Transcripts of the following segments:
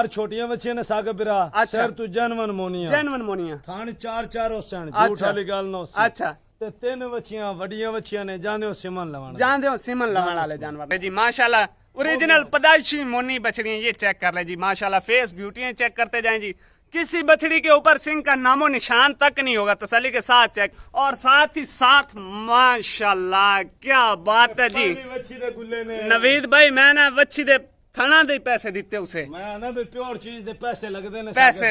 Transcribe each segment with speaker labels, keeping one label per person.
Speaker 1: चार छोटियां बच्चियां ने सागे बिरा।
Speaker 2: अच्छा।
Speaker 1: सर तू जनवन मोनिया थान चार चार होसन झूठ वाली गल ना होसी।
Speaker 2: अच्छा।
Speaker 1: ते तीन बच्चियां वडियां बच्चियां ने जांदे हो सिमन
Speaker 2: लवाण वाले जानवर जी माशाल्लाह ओरिजिनल पैदाइशी मोनी बछड़ियां ये चेक कर ले जी माशाल्लाह फेस ब्यूटी चेक करते जाएं जी। किसी बछड़ी के ऊपर सिंह का नामो निशान तक नहीं होगा, तसल्ली के साथ चेक। और साथ ही साथ माशाल्लाह क्या बात है जी। नवीद भाई मैं ना बच्ची दे थना दे पैसे दिते उसे,
Speaker 1: मैं ना भी प्योर चीज दे पैसे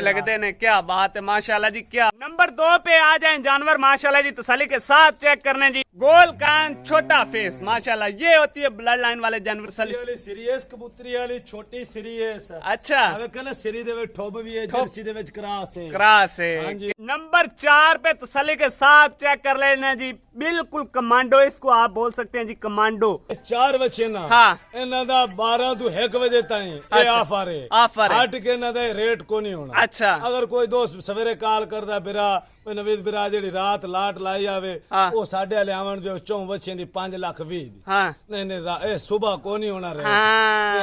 Speaker 2: लगते ने क्या बात है माशाल्लाह जी। क्या नंबर 2 पे आ जाए जानवर माशाल्लाह जी तसल्ली के साथ चेक करने जी। गोल कान छोटा फेस माशाल्लाह ये होती है ब्लड लाइन वाले जानवर।
Speaker 1: सीरीयस कबूतरी वाली छोटी सीरीयस।
Speaker 2: अच्छा
Speaker 1: सीरी दे ठोब भी है, जर्सी दे
Speaker 2: क्रास है। नंबर 4 पे तसल्ली के साथ चेक कर लेना जी, बिल्कुल कमांडो इसको आप बोल सकते हैं जी कमांडो।
Speaker 1: 4 बच्चे ना
Speaker 2: हाँ
Speaker 1: इन्हां दा 12 तो 1 बजे ताईं ये ऑफर है के ना दे रेट को नहीं होना। अच्छा अगर कोई दोस्त सवेरे कॉल करदा बिरा नवीद बिरा जेड़ी रात लाट लाई आवे वो साढ़े वाले आवन दे 4 बच्चे दी 5,20,000 नहीं सुबह को नहीं होना रेट।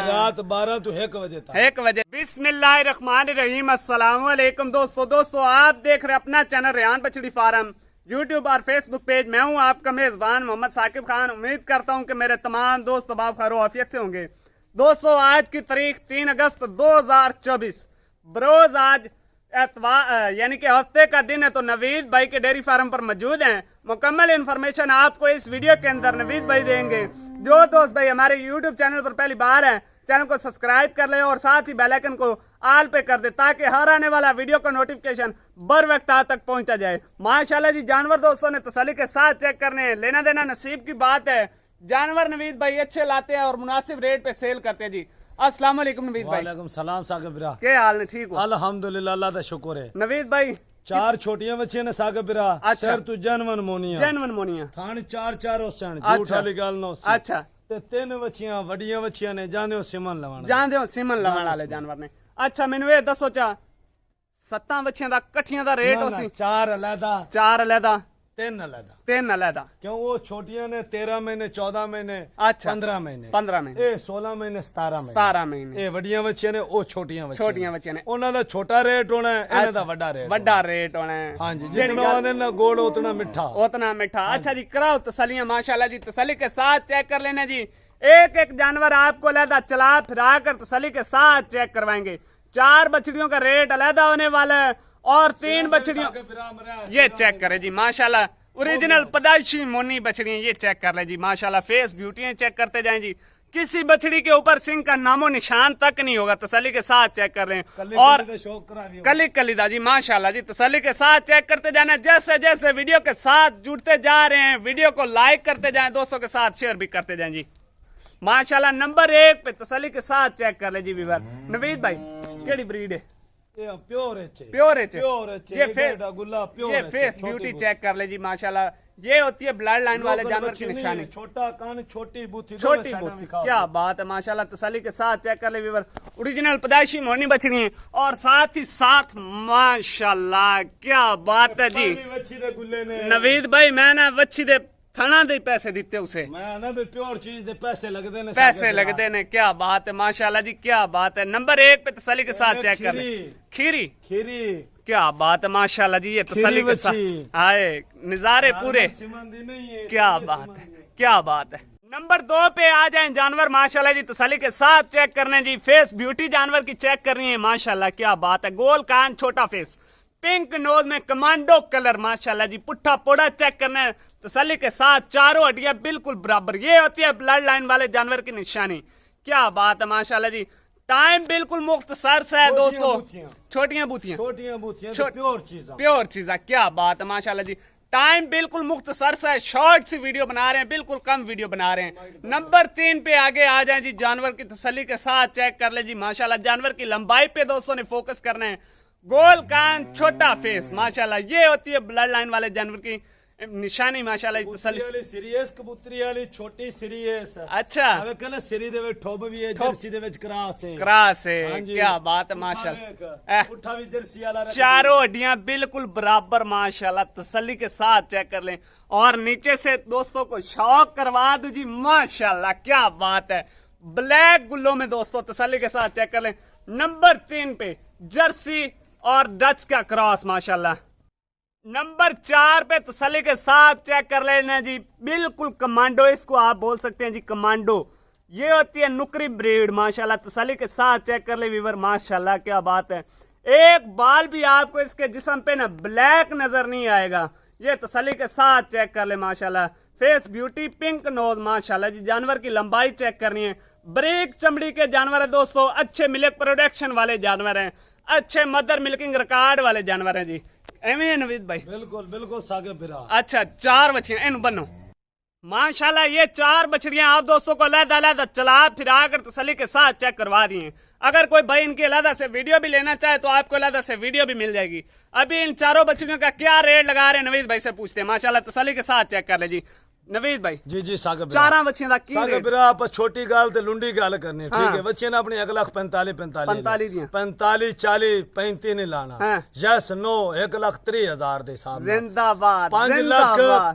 Speaker 1: रात 12 तो 1 बजे तक
Speaker 2: 1 बजे। बिस्मिल्लाहिर्रहमानिर्रहीम। अस्सलाम वालेकुम दोस्तों आप देख रहे अपना चैनल रेहान बछड़ी फार्म यूट्यूब और फेसबुक पेज। मैं हूं आपका मेजबान मोहम्मद साकिब खान। उम्मीद करता हूं कि मेरे तमाम दोस्त बाब खैरो आफियत से होंगे। दोस्तों आज की तारीख 3 अगस्त 2024 बरोज आज एतवार यानी कि हफ्ते का दिन है। तो नवीद भाई के डेयरी फार्म पर मौजूद हैं। मुकम्मल इन्फॉर्मेशन आपको इस वीडियो के अंदर नवीद भाई देंगे। जो दोस्त भाई हमारे यूट्यूब चैनल पर पहली बार है चैनल को सब्सक्राइब कर ले और साथ ही बेल आइकन को ऑल पे कर दे ताकि हर आने वाला वीडियो का नोटिफिकेशन बर वक्त आप तक पहुंचता जाए। माशाल्लाह जी जानवर दोस्तों ने तसल्ली के साथ चेक करने हैं, लेना देना नसीब की बात है। जानवर नवीद भाई अच्छे लाते हैं और मुनासिब रेट पे सेल करते हैं जी। अस्सलाम वालेकुम नवीद भाई।
Speaker 1: वालेकुम सलाम साकिब बिरा।
Speaker 2: क्या हाल है? ठीक हो?
Speaker 1: अल्हम्दुलिल्लाह अल्लाह का शुक्र है।
Speaker 2: नवीद भाई
Speaker 1: 4 छोटियां बच्चियां ने साकिब बिरा।
Speaker 2: अच्छा।
Speaker 1: सर तू जनवन मोनिया थान चार चार होसन झूठ वाली गल ना होसी।
Speaker 2: अच्छा
Speaker 1: ते तीन बच्चियां वडियां बच्चियां ने जांदे हो सिमन
Speaker 2: लवाण वाले जानवर ने। अच्छा मैनू ये दसो चा 7 बच्चियां दा कठियां दा रेट होसी?
Speaker 1: 4 अलहदा 3 अलहदा क्यों वो छोटियां ने 13 महीने 14 महीने। अच्छा 15 महीने ए 16 महीने 17 महीने ए वडियां बच्चियां ने ओ छोटियां बच्चियां ने उन्हां दा छोटा रेट होना है, इन्हां दा वड्डा रेट होना है। हां जी जितना ओदे ना गोड़ उतना मिठा। अच्छा जी कराओ तसल्लियां माशाल्लाह जी तसल्ली के साथ चेक कर लेना जी। एक जानवर आपको अलहदा चला फिरा कर तसल्ली के साथ चेक करवाएंगे। 4 बछड़ियों का रेट अलहदा होने वाला है और 3 बछड़ियों ये चेक करे जी माशाल्लाह ओरिजिनल पैदाइशी मोनी बछड़ियां ये चेक कर ले जी माशाल्लाह फेस ब्यूटी चेक करते जाएं जी। किसी बछड़ी के ऊपर सिंह का नामो निशान तक नहीं होगा, तसल्ली के साथ चेक कर रहे हैं। और कलीदा जी माशाल्लाह जी तसल्ली के साथ चेक करते जाना। जैसे जैसे वीडियो के साथ जुड़ते जा रहे हैं वीडियो को लाइक करते जाएं, दोस्तों के साथ शेयर भी करते जाएं जी माशाल्लाह। नंबर 1 पे तसल्ली के साथ चेक कर ले जी व्यूअर। नवीद भाई केड़ी ब्रीड है? प्योर ये फेस ब्यूटी चेक कर ले जी माशाल्लाह। ये होती है ब्लड लाइन वाले जानवर की निशानी। छोटा कान छोटी बूथी
Speaker 2: क्या बात है माशाल्लाह तसल्ली के साथ चेक कर ले व्यूअर। ओरिजिनल पैदाइशी मोनी बछड़ी है और साथ ही साथ माशाल्लाह क्या बात है जी। नवीद भाई मैं ना बच्ची दे थना दे पैसे दिते उसे,
Speaker 1: मैं ना भी प्योर चीज दे पैसे
Speaker 2: लगते ने क्या बात है माशाल्लाह जी क्या बात है। नंबर 1 पे तसल्ली के साथ चेक कर ले। खीरी क्या बात है माशाल्लाह जी ये तसल्ली के साथ आए नजारे पूरे क्या बात है। नंबर 2 पे आ जाए जानवर माशाल्लाह जी तसल्ली के साथ चेक करने जी। फेस ब्यूटी जानवर की चेक करनी है माशाल्लाह क्या बात है। गोल कान छोटा फेस पिंक नोज में कमांडो कलर माशाल्लाह जी। पुट्ठा पोड़ा चेक करना है तसल्ली के साथ। चारों हड्डियां बिल्कुल बराबर ये होती है ब्लड लाइन वाले जानवर की निशानी। क्या बात है माशाल्लाह जी। टाइम बिल्कुल मुख्तसर सा है दोस्तों। छोटियां बूथियां प्योर चीजा क्या बात है माशाल्लाह जी। टाइम बिल्कुल मुख्तसर सा है, शॉर्ट सी वीडियो बना रहे हैं, बिल्कुल कम वीडियो बना रहे हैं। नंबर 3 पे आगे आ जाए जी। जानवर की तसल्ली के साथ चेक कर ले जी माशाल्लाह। जानवर की लंबाई पे दोस्तों ने फोकस करना है। गोल कान छोटा फेस माशाल्लाह ये होती है ब्लड लाइन वाले जानवर की निशानी माशाल्लाह तसल्ली।
Speaker 1: सीरीयस कबूतरी वाली छोटी सीरीयस।
Speaker 2: अच्छा
Speaker 1: सीरी दे ठोब भी है, जर्सी दे
Speaker 2: क्रास है क्या बात है माशाल्लाह। चारों हड्डियां बिल्कुल बराबर माशाल्लाह तसल्ली के साथ चेक कर लें। और नीचे से दोस्तों को शौक करवा दो जी माशाल्लाह क्या बात है। ब्लैक गुल्लों में दोस्तों तसल्ली के साथ चेक कर लें। नंबर 3 पे जर्सी और डच का क्रॉस माशाल्लाह। नंबर 4 पे तसल्ली के साथ चेक कर लेना जी, बिल्कुल कमांडो, इसको आप बोल सकते हैं जी कमांडो। ये होती है नुकरी ब्रीड माशाल्लाह। तसल्ली के साथ चेक कर ले वीवर, माशाल्लाह क्या बात है। एक बाल भी आपको इसके जिस्म पे ना ब्लैक नजर नहीं आएगा। ये तसल्ली के साथ चेक कर ले माशाल्लाह। फेस ब्यूटी, पिंक नोज माशाल्लाह जी। जानवर की लंबाई चेक करनी है, ब्रेक चमड़ी के जानवर है दोस्तों, अच्छे मिल्क प्रोडक्शन वाले जानवर हैं, अच्छे मदर मिल्किंग रिकॉर्ड वाले जानवर हैं जी। एवं नवीद भाई
Speaker 1: बिल्कुल बिल्कुल सागे बिरा।
Speaker 2: अच्छा 4 बछड़ियां इन बनो माशाल्लाह। ये 4 बछड़ियां आप दोस्तों को अलग-अलग चला फिरा कर तसल्ली के साथ चेक करवा दिए। अगर कोई भाई इनकी अलग से वीडियो भी लेना चाहे तो आपको अलग से वीडियो भी मिल जाएगी। अभी इन 4 बछड़ियों का क्या रेट लगा रहे हैं नवीद भाई से पूछते हैं माशाल्लाह। तसल्ली के साथ चेक कर ले जी नवीद भाई।
Speaker 1: जी जी सागे
Speaker 2: 4 बच्चियां दा की
Speaker 1: सागे
Speaker 2: रेट?
Speaker 1: बिरा आप छोटी गाल ते लुंडी गाल करनी है, ठीक है। बच्चे ने अपनी 1,45,45
Speaker 2: दियां
Speaker 1: 45 40 35 नहीं लाना।
Speaker 2: हाँ।
Speaker 1: यस नो 1,03,000 दे हिसाब नाल।
Speaker 2: जिंदाबाद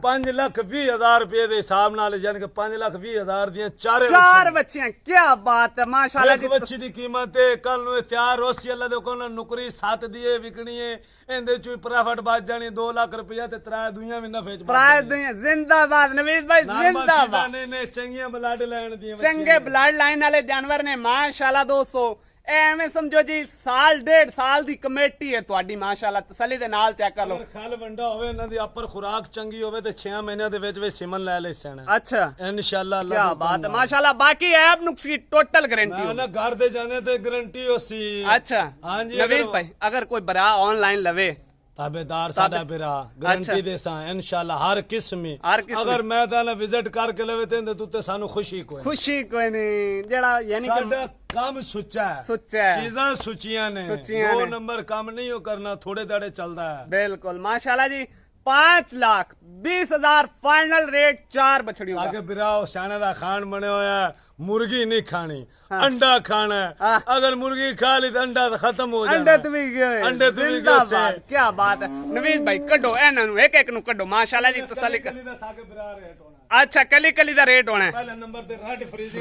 Speaker 1: 5,20,000 रुपए दे हिसाब नाल, यानी कि 5,20,000 दियां
Speaker 2: 4 बच्चियां। क्या बात है माशाल्लाह जी।
Speaker 1: बच्ची दी कीमत है कल नु तैयार होसी अल्लाह दे कोल नुकरी 7 दिए विकनी है, इंदे चोई प्रॉफिट बच जानी 2 लाख रुपया ते 3 दुनिया में नफे च
Speaker 2: प्राय दुनिया। जिंदाबाद नवीद भाई जिंदाबाद।
Speaker 1: ने चंगियां ब्लड लाइन दी
Speaker 2: चंगे ब्लड लाइन वाले जानवर ने माशाल्लाह दोस्तों। एवें समझो जी साल 1.5 साल दी कमेटी है तुहाडी माशाल्लाह। तसल्ली दे नाल चेक कर लो।
Speaker 1: खल वंडा होवे इन्हां दी अपर खुराक चंगी होवे ते 6 महीने दे विच विच सिमन ले सन।
Speaker 2: अच्छा
Speaker 1: इंशाल्लाह
Speaker 2: क्या बात है माशाल्लाह। बाकी ऐप नुक्स की टोटल गारंटी
Speaker 1: ना घर दे जाने ते गारंटी होसी।
Speaker 2: अच्छा
Speaker 1: हां जी
Speaker 2: नवीद भाई अगर कोई बरा ऑनलाइन लवे
Speaker 1: ताबेदार साडा बिरा गारंटी देसा इंशाल्लाह हर किस्म। अगर मैं ताला विजिट करके लवे ते तुते सानू खुशी कोई
Speaker 2: नहीं जेड़ा यानी
Speaker 1: साडा काम सुच्चा है, चीज़ां सुचियां ने। 2 नंबर काम नहीं हो करना, थोड़े दाड़े चलदा है।
Speaker 2: बिल्कुल माशाल्लाह जी। 5,20,000 फाइनल रेट 4 बछड़ियों का।
Speaker 1: आगे बिराओ शाने दा खान बने होया, मुर्गी नहीं खानी। अंडा खाना है। अगर मुर्गी खा ली तो अंडा तो खत्म हो जाना।
Speaker 2: अंडे तो भी गए। क्या बात है नवीद भाई। कड्डो एना नु एक नु कड्डो माशाल्लाह जी। तसल्ली कर। अच्छा कली कली दा रेट होना है।
Speaker 1: पहले नंबर ते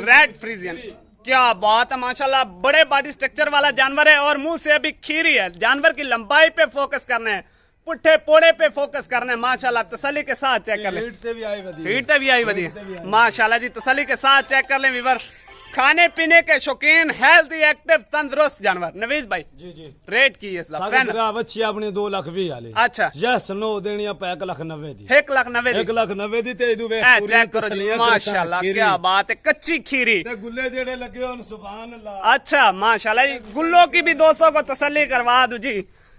Speaker 2: रेड फ्रीजियन। क्या बात है माशाल्लाह। बड़े बॉडी स्ट्रक्चर वाला जानवर है और मुंह से अभी खीरी है। जानवर की लंबाई पे फोकस करना है, पुट्ठे पोड़े पे फोकस करना है माशाल्लाह। तसल्ली के साथ चेक कर ले। हीट ते भी आई वधी माशाल्लाह जी। तसल्ली के साथ चेक कर ले वीवर। खाने पीने के शौकीन, हेल्थी, एक्टिव, तंदुरुस्त जानवर। नवीद भाई
Speaker 1: जी जी
Speaker 2: रेट की है
Speaker 1: बच्ची अपनी 2,20,000 वाली।
Speaker 2: अच्छा
Speaker 1: यस नो देनी आप 1,90,000 दी।
Speaker 2: 1,90,000
Speaker 1: दी ते इदू वे
Speaker 2: चेक करो जी माशाल्लाह क्या बात है। कच्ची खीरी
Speaker 1: ते गुल्ले जेड़े लगे होन सुभान अल्लाह।
Speaker 2: अच्छा माशाल्लाह जी। गुल्लों की भी दोस्तों को तसल्ली करवा दो जी।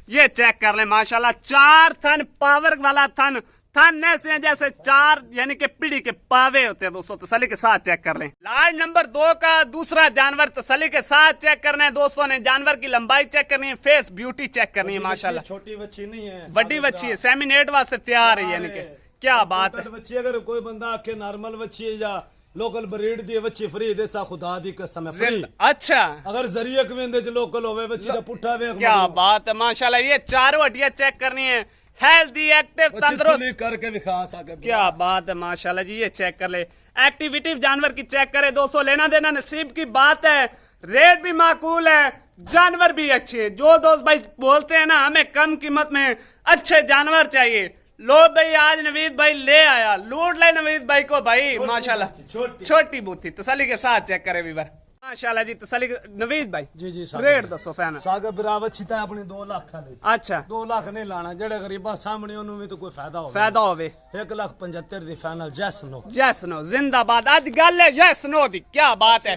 Speaker 2: ये चेक कर ले माशाल्लाह। 4 थन पावर वाला थन ऐसे जैसे 4 यानी कि पीढ़ी के पावे होते हैं दोस्तों। तसल्ली के साथ चेक कर लें। लार्ड नंबर 2 का दूसरा जानवर तसल्ली के साथ चेक करना है दोस्तों ने। जानवर की लंबाई चेक करनी है, फेस ब्यूटी चेक करनी है माशाल्लाह।
Speaker 1: छोटी बच्ची नहीं है,
Speaker 2: बड़ी बच्ची है, सेमिनेट वास्ते तैयार है यानी कि क्या बात है।
Speaker 1: बच्ची अगर कोई बंदा आके नॉर्मल बच्ची है या लोकल ब्रीड दी बच्ची फ्री दे सा खुदा दी कसम है फ्री।
Speaker 2: अच्छा
Speaker 1: अगर जरिए कवेंदे च लोकल होवे बच्ची दा पुट्ठा वे।
Speaker 2: क्या बात है माशाल्लाह। ये 4 हड्डियां चेक करनी है, हेल्दी, एक्टिव, तंदुरुस्त
Speaker 1: करके दिखा सके।
Speaker 2: क्या बात है माशाल्लाह जी। ये चेक कर ले। एक्टिविटी जानवर की चेक करे दोस्तों। लेना देना नसीब की बात है। रेट भी माकूल है, जानवर भी अच्छे हैं। जो दोस्त भाई बोलते हैं ना हमें कम कीमत में अच्छे जानवर चाहिए, लो भाई आज नवीद भाई ले आया। लूट ले नवीद भाई को भाई माशाल्लाह। छोटी बूथी तसल्ली के साथ चेक करे वीवर माशाल्लाह जी। तसल्ली नवीद भाई
Speaker 1: जी जी
Speaker 2: रेट दसो फैन
Speaker 1: सागर बराबर छिता अपनी 2 लाख खाली।
Speaker 2: अच्छा
Speaker 1: 2 लाख नहीं लाना, जेड़े गरीबा सामने ओनू भी तो कोई फायदा
Speaker 2: होवे।
Speaker 1: 1,75,000 दी फाइनल।
Speaker 2: यस नो जिंदाबाद। आज गल है यस नो दी। क्या बात है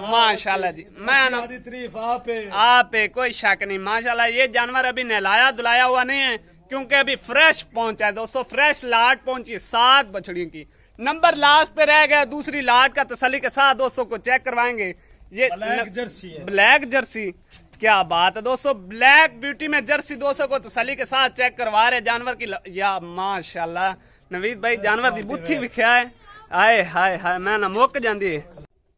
Speaker 2: माशाल्लाह जी। मैं
Speaker 1: तारीफ
Speaker 2: आप कोई शक नहीं माशाल्लाह। ये जानवर अभी नहलाया धुलाया हुआ नहीं है क्योंकि अभी फ्रेश पहुंचा है दोस्तों। फ्रेश लाट पहुंची 7 बछड़ियों की। नंबर लास्ट पे रह गया। दूसरी लाट का तसल्ली के साथ दोस्तों को चेक करवाएंगे। ये
Speaker 1: ब्लैक जर्सी है।
Speaker 2: ब्लैक जर्सी क्या बात है दोस्तों। ब्लैक ब्यूटी में जर्सी दोस्तों को तसल्ली के साथ चेक करवा रहे जानवर की या माशाल्लाह। नवीद भाई जानवर की बुद्धि भी क्या है। आए हाय हाय मैं ना मुक जाती है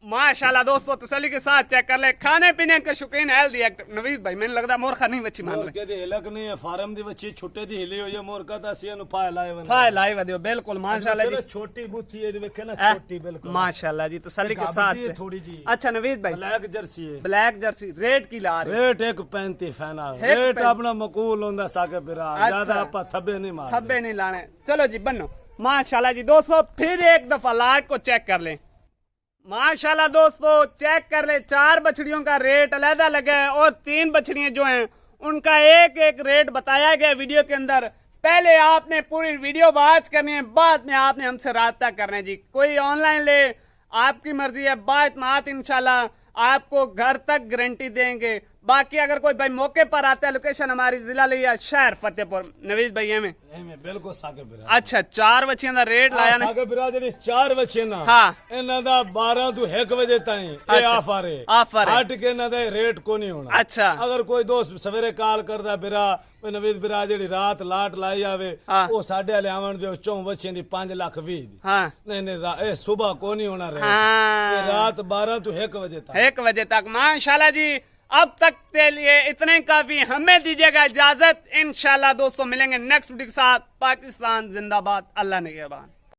Speaker 2: माशाल्लाह दोस्तों तसल्ली के साथ चेक कर ले। खाने पीने के शौकीन हेल्दी एक्टिव नवीद भाई मैंने लगता मोरखा नहीं बच्ची मान
Speaker 1: मोरखे दी हिलक नहीं है फार्म दी बच्ची छुट्टे दी हिली हुई है मोरखा दा सी नु फाय लाए वन
Speaker 2: फाय लाए वदियो बिल्कुल माशाल्लाह जी
Speaker 1: छोटी बूथी है देखे ना छोटी बिल्कुल
Speaker 2: माशाल्लाह जी तसल्ली के साथ
Speaker 1: थोड़ी जी।
Speaker 2: अच्छा नवीद भाई
Speaker 1: ब्लैक जर्सी है
Speaker 2: ब्लैक जर्सी रेट की ला रहे
Speaker 1: रेट 1.35 फाइनल रेट अपना मकूल होंदा साके बिरा ज्यादा आपा थब्बे नहीं मार
Speaker 2: थब्बे नहीं लाने। चलो जी बनो माशाल्लाह जी दोस्तों फिर एक दफा लाट को चेक कर ले। माशाल्लाह दोस्तों चेक कर ले 4 बछड़ियों का रेट अलग लगा है और 3 बछड़ियां जो हैं उनका एक एक रेट बताया गया वीडियो के अंदर। पहले आपने पूरी वीडियो वॉच करनी है बाद में आपने हमसे राब्ता करना है जी। कोई ऑनलाइन ले आपकी मर्जी है बात मात इंशाल्लाह आपको घर तक गारंटी देंगे। बाकी अगर कोई भाई मौके पर आता है लोकेशन हमारी जिला लिया शहर फतेहपुर नवीद भाई में
Speaker 1: बिल्कुल साके बिरा।
Speaker 2: अच्छा 4 बच्चियां दा रेट लाया ने
Speaker 1: साके बिरा जेडी 4 बच्चे ना
Speaker 2: हां
Speaker 1: इना दा 12 तो 1 बजे ताई ए ऑफर है हट के ना दे रेट को नहीं होना। अच्छा अगर कोई दोस्त सवेरे कॉल करदा बिरा कोई नवीद बिरा जेडी रात लाट लाई आवे ओ साडे वाले आवन दे चों बच्चियां दी 5,20,000 दी हां नहीं ए सुबह को नहीं होना रेट रात 12 तो 1 बजे तक माशाल्लाह जी। अब तक के लिए इतने काफी हमें दीजिएगा इजाजत। इंशाल्लाह दोस्तों मिलेंगे नेक्स्ट वीडियो के साथ। पाकिस्तान जिंदाबाद अल्लाह निगहबान।